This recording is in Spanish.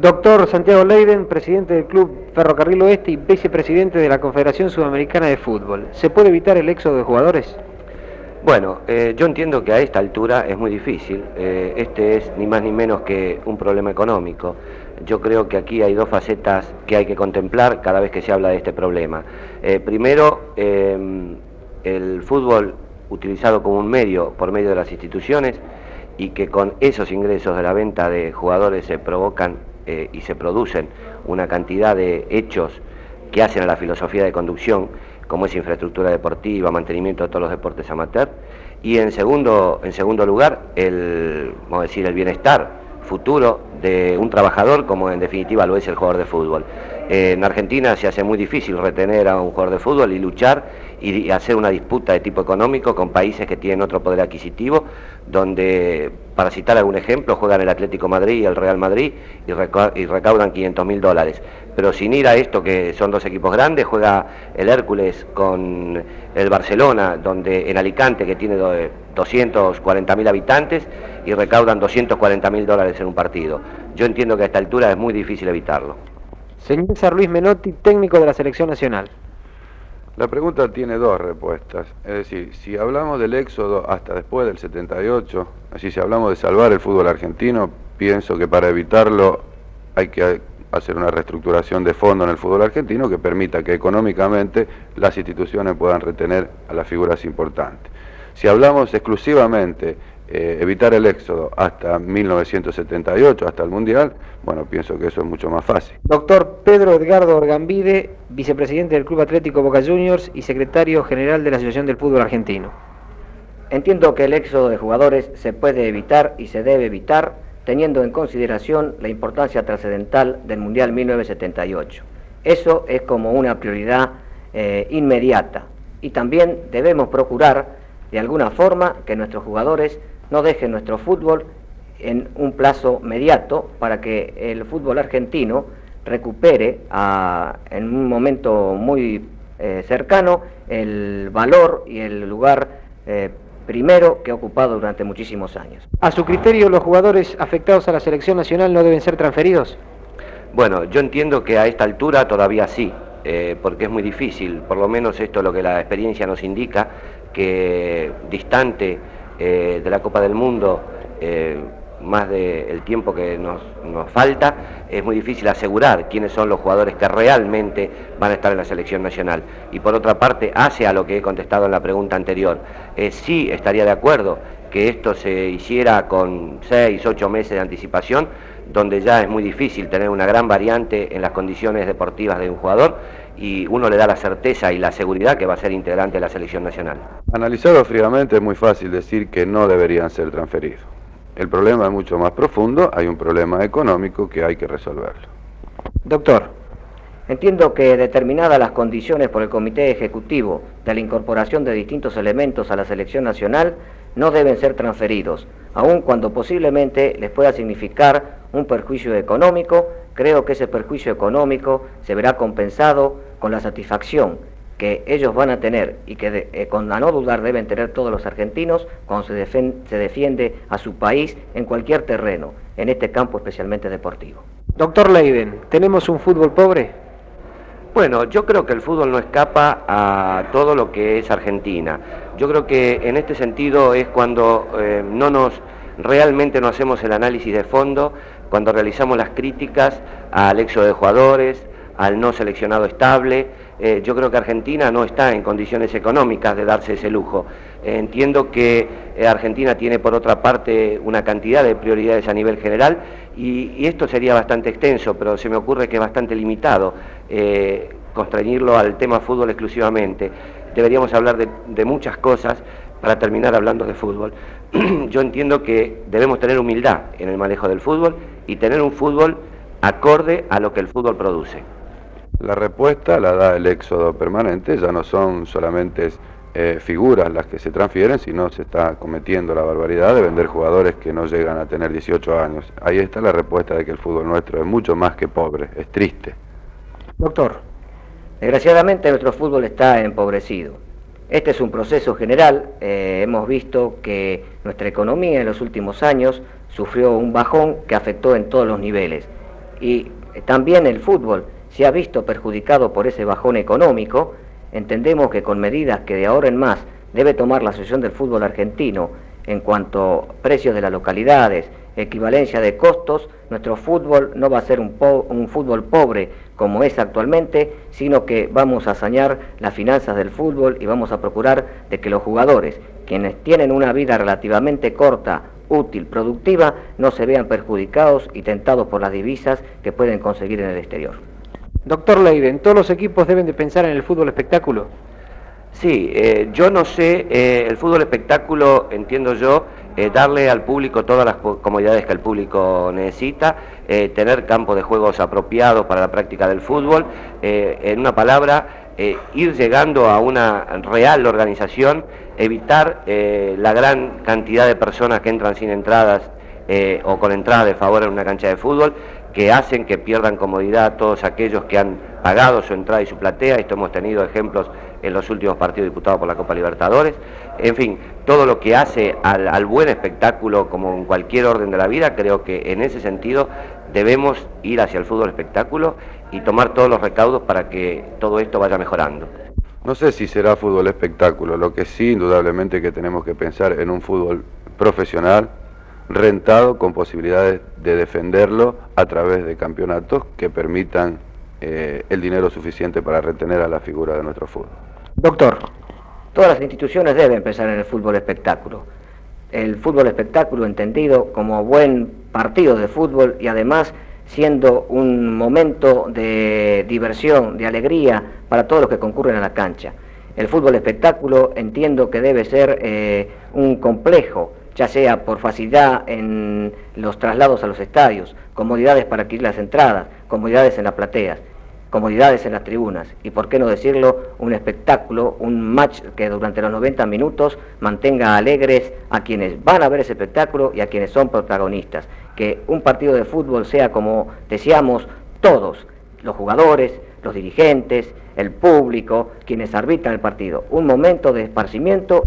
Doctor Santiago Leiden, presidente del Club Ferrocarril Oeste y vicepresidente de la Confederación Sudamericana de Fútbol. ¿Se puede evitar el éxodo de jugadores? Bueno, yo entiendo que a esta altura es muy difícil. Este es ni más ni menos que un problema económico. Yo creo que aquí hay dos facetas que hay que contemplar cada vez que se habla de este problema. Primero, el fútbol utilizado como un medio por medio de las instituciones y que con esos ingresos de la venta de jugadores se provocan y se producen una cantidad de hechos que hacen a la filosofía de conducción, como es infraestructura deportiva, mantenimiento de todos los deportes amateur, y en segundo lugar, vamos a decir, el bienestar futuro de un trabajador, como en definitiva lo es el jugador de fútbol. En Argentina se hace muy difícil retener a un jugador de fútbol y luchar y hacer una disputa de tipo económico con países que tienen otro poder adquisitivo, donde, para citar algún ejemplo, juegan el Atlético Madrid y el Real Madrid y recaudan $500.000. Pero sin ir a esto, que son dos equipos grandes, juega el Hércules con el Barcelona, donde en Alicante, que tiene 240.000 habitantes, y recaudan $240.000 en un partido. Yo entiendo que a esta altura es muy difícil evitarlo. Señor César Luis Menotti, técnico de la Selección Nacional. La pregunta tiene dos respuestas. Es decir, si hablamos del éxodo hasta después del 78, así si hablamos de salvar el fútbol argentino, pienso que para evitarlo hay que hacer una reestructuración de fondo en el fútbol argentino que permita que económicamente las instituciones puedan retener a las figuras importantes. Si hablamos exclusivamente evitar el éxodo hasta 1978, hasta el Mundial, bueno, pienso que eso es mucho más fácil. Doctor Pedro Edgardo Orgambide, vicepresidente del Club Atlético Boca Juniors y secretario general de la Asociación del Fútbol Argentino. Entiendo que el éxodo de jugadores se puede evitar y se debe evitar teniendo en consideración la importancia trascendental del Mundial 1978. Eso es como una prioridad inmediata y también debemos procurar de alguna forma que nuestros jugadores no dejen nuestro fútbol en un plazo mediato para que el fútbol argentino recupere en un momento muy cercano el valor y el lugar primero que ha ocupado durante muchísimos años. ¿A su criterio los jugadores afectados a la selección nacional no deben ser transferidos? Bueno, yo entiendo que a esta altura todavía sí, porque es muy difícil, por lo menos esto es lo que la experiencia nos indica, que distante de la Copa del Mundo, más del tiempo que nos falta, es muy difícil asegurar quiénes son los jugadores que realmente van a estar en la selección nacional. Y por otra parte, hace a lo que he contestado en la pregunta anterior, sí estaría de acuerdo que esto se hiciera con 6, 8 meses de anticipación, donde ya es muy difícil tener una gran variante en las condiciones deportivas de un jugador, y uno le da la certeza y la seguridad que va a ser integrante de la selección nacional. Analizado fríamente es muy fácil decir que no deberían ser transferidos. El problema es mucho más profundo, hay un problema económico que hay que resolverlo. Doctor. Entiendo que determinadas las condiciones por el Comité Ejecutivo de la incorporación de distintos elementos a la selección nacional no deben ser transferidos, aun cuando posiblemente les pueda significar un perjuicio económico. Creo que ese perjuicio económico se verá compensado con la satisfacción que ellos van a tener y que con a no dudar deben tener todos los argentinos cuando se defiende a su país en cualquier terreno, en este campo especialmente deportivo. Doctor Leiden, ¿tenemos un fútbol pobre? Bueno, yo creo que el fútbol no escapa a todo lo que es Argentina. Yo creo que en este sentido es cuando realmente no hacemos el análisis de fondo, cuando realizamos las críticas al éxodo de jugadores, al no seleccionado estable. Yo creo que Argentina no está en condiciones económicas de darse ese lujo. Entiendo que Argentina tiene por otra parte una cantidad de prioridades a nivel general y esto sería bastante extenso, pero se me ocurre que es bastante limitado constreñirlo al tema fútbol exclusivamente. Deberíamos hablar de muchas cosas para terminar hablando de fútbol. Yo entiendo que debemos tener humildad en el manejo del fútbol y tener un fútbol acorde a lo que el fútbol produce. La respuesta la da el éxodo permanente, ya no son solamente figuras las que se transfieren, sino se está cometiendo la barbaridad de vender jugadores que no llegan a tener 18 años. Ahí está la respuesta de que el fútbol nuestro es mucho más que pobre, es triste. Doctor. Desgraciadamente nuestro fútbol está empobrecido. Este es un proceso general. Hemos visto que nuestra economía en los últimos años sufrió un bajón que afectó en todos los niveles. y también el fútbol se ha visto perjudicado por ese bajón económico. Entendemos que con medidas que de ahora en más debe tomar la Asociación del Fútbol Argentino en cuanto a precios de las localidades, equivalencia de costos, nuestro fútbol no va a ser un fútbol pobre como es actualmente, sino que vamos a sanear las finanzas del fútbol y vamos a procurar de que los jugadores, quienes tienen una vida relativamente corta, útil, productiva, no se vean perjudicados y tentados por las divisas que pueden conseguir en el exterior. Doctor Leiden, ¿todos los equipos deben de pensar en el fútbol espectáculo? Sí, yo no sé, el fútbol espectáculo, entiendo yo, darle al público todas las comodidades que el público necesita, tener campos de juegos apropiados para la práctica del fútbol, en una palabra, ir llegando a una real organización, evitar la gran cantidad de personas que entran sin entradas o con entradas de favor en una cancha de fútbol, que hacen que pierdan comodidad todos aquellos que han pagado su entrada y su platea. Esto hemos tenido ejemplos en los últimos partidos disputados por la Copa Libertadores. En fin, todo lo que hace al buen espectáculo, como en cualquier orden de la vida, creo que en ese sentido debemos ir hacia el fútbol espectáculo y tomar todos los recaudos para que todo esto vaya mejorando. No sé si será fútbol espectáculo, lo que sí indudablemente que tenemos que pensar en un fútbol profesional, rentado, con posibilidades de defenderlo a través de campeonatos que permitan el dinero suficiente para retener a la figura de nuestro fútbol. Doctor. Todas las instituciones deben pensar en el fútbol espectáculo. El fútbol espectáculo entendido como buen partido de fútbol y además siendo un momento de diversión, de alegría para todos los que concurren a la cancha. El fútbol espectáculo entiendo que debe ser un complejo, ya sea por facilidad en los traslados a los estadios, comodidades para adquirir las entradas, comodidades en las plateas, comodidades en las tribunas y, por qué no decirlo, un espectáculo, un match que durante los 90 minutos mantenga alegres a quienes van a ver ese espectáculo y a quienes son protagonistas. Que un partido de fútbol sea, como decíamos, todos, los jugadores, los dirigentes, el público, quienes arbitran el partido, un momento de esparcimiento.